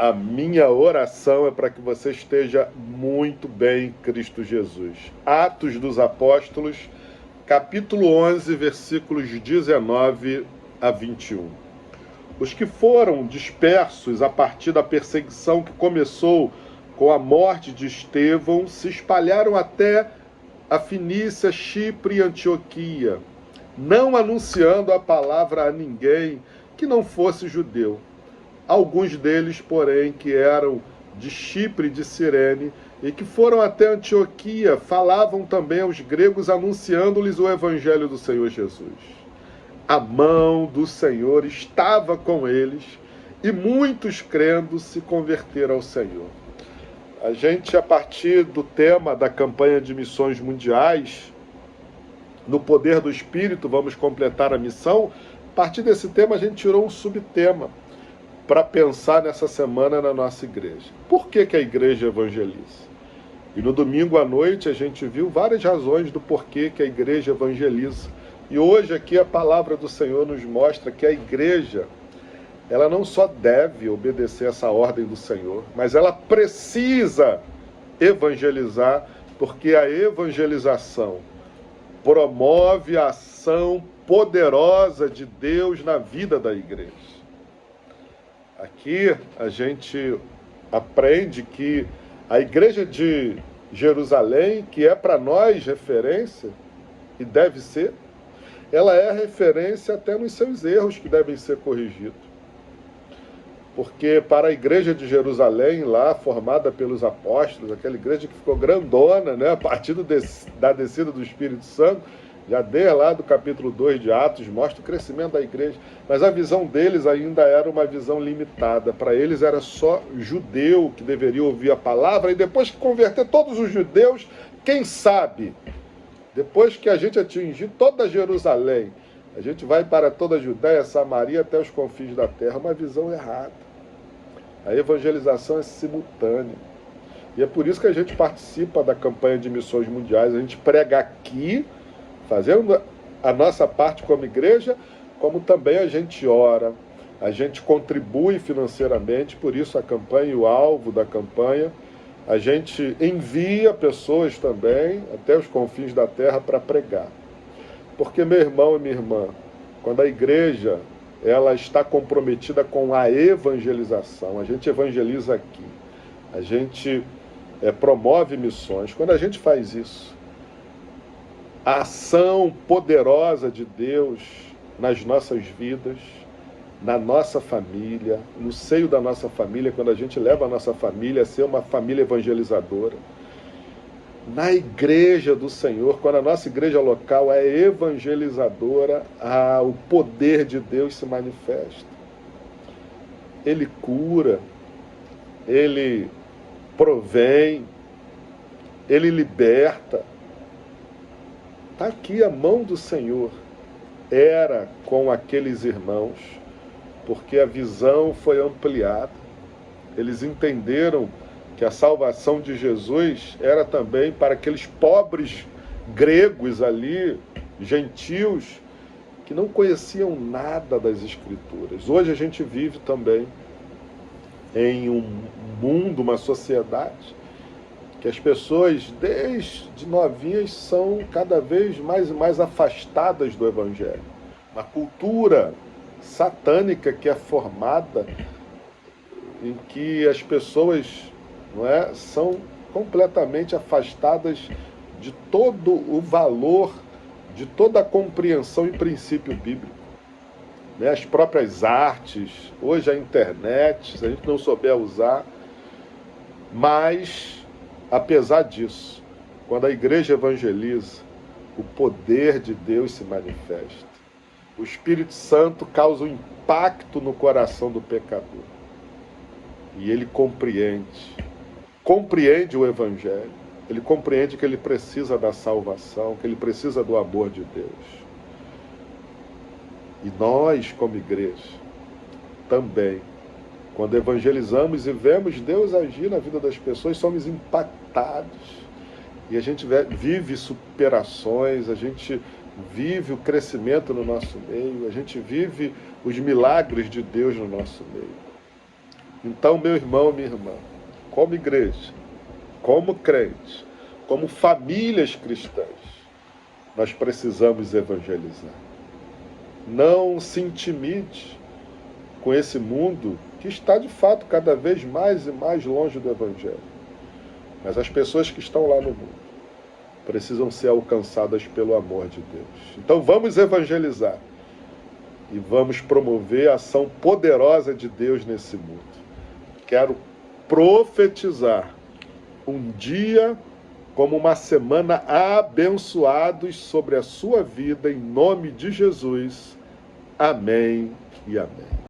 A minha oração é para que você esteja muito bem em Cristo Jesus. Atos dos Apóstolos, capítulo 11, versículos 19 a 21. Os que foram dispersos a partir da perseguição que começou com a morte de Estevão se espalharam até a Fenícia, Chipre e Antioquia, não anunciando a palavra a ninguém que não fosse judeu. Alguns deles, porém, que eram de Chipre e de Cirene, e que foram até Antioquia, falavam também aos gregos, anunciando-lhes o evangelho do Senhor Jesus. A mão do Senhor estava com eles, e muitos crendo se converteram ao Senhor. A gente, a partir do tema da campanha de missões mundiais, no poder do Espírito, vamos completar a missão. A partir desse tema, a gente tirou um subtema para pensar nessa semana na nossa igreja. Por que a igreja evangeliza? E no domingo à noite a gente viu várias razões do porquê que a igreja evangeliza. E hoje aqui a palavra do Senhor nos mostra que a igreja, ela não só deve obedecer essa ordem do Senhor, mas ela precisa evangelizar, porque a evangelização promove a ação poderosa de Deus na vida da igreja. Aqui a gente aprende que a igreja de Jerusalém, que é para nós referência, e deve ser, ela é referência até nos seus erros que devem ser corrigidos. Porque para a igreja de Jerusalém, lá formada pelos apóstolos, aquela igreja que ficou grandona, né, a partir da descida do Espírito Santo, já desde lá do capítulo 2 de Atos, mostra o crescimento da igreja. Mas a visão deles ainda era uma visão limitada. Para eles era só judeu que deveria ouvir a palavra, e depois que converter todos os judeus, quem sabe, depois que a gente atingir toda Jerusalém, a gente vai para toda a Judéia, Samaria, até os confins da terra. Uma visão errada. A evangelização é simultânea. E é por isso que a gente participa da campanha de missões mundiais. A gente prega aqui, fazendo a nossa parte como igreja, como também a gente ora, a gente contribui financeiramente, por isso a campanha e o alvo da campanha. A gente envia pessoas também até os confins da terra para pregar. Porque, meu irmão e minha irmã, quando a igreja ela está comprometida com a evangelização, a gente evangeliza aqui, a gente promove missões. Quando a gente faz isso, a ação poderosa de Deus nas nossas vidas, na nossa família, no seio da nossa família, quando a gente leva a nossa família a ser uma família evangelizadora, na igreja do Senhor, quando a nossa igreja local é evangelizadora, o poder de Deus se manifesta. Ele cura, ele provém, ele liberta. Está aqui a mão do Senhor. Era com aqueles irmãos, porque a visão foi ampliada. Eles entenderam que a salvação de Jesus era também para aqueles pobres gregos ali, gentios, que não conheciam nada das Escrituras. Hoje a gente vive também em um mundo, uma sociedade, que as pessoas, desde novinhas, são cada vez mais e mais afastadas do Evangelho. Uma cultura satânica que é formada, em que as pessoas são completamente afastadas de todo o valor, de toda a compreensão e princípio bíblico. As próprias artes, hoje a internet, se a gente não souber usar, mas, apesar disso, quando a igreja evangeliza, o poder de Deus se manifesta. O Espírito Santo causa um impacto no coração do pecador. E ele compreende o Evangelho, ele compreende que ele precisa da salvação, que ele precisa do amor de Deus. E nós, como igreja, também, quando evangelizamos e vemos Deus agir na vida das pessoas, somos impactados. E a gente vive superações, a gente vive o crescimento no nosso meio, a gente vive os milagres de Deus no nosso meio. Então, meu irmão, minha irmã, como igreja, como crentes, como famílias cristãs, nós precisamos evangelizar. Não se intimide com esse mundo que está, de fato, cada vez mais e mais longe do Evangelho. Mas as pessoas que estão lá no mundo precisam ser alcançadas pelo amor de Deus. Então vamos evangelizar e vamos promover a ação poderosa de Deus nesse mundo. Quero profetizar um dia como uma semana abençoados sobre a sua vida, em nome de Jesus. Amém e amém.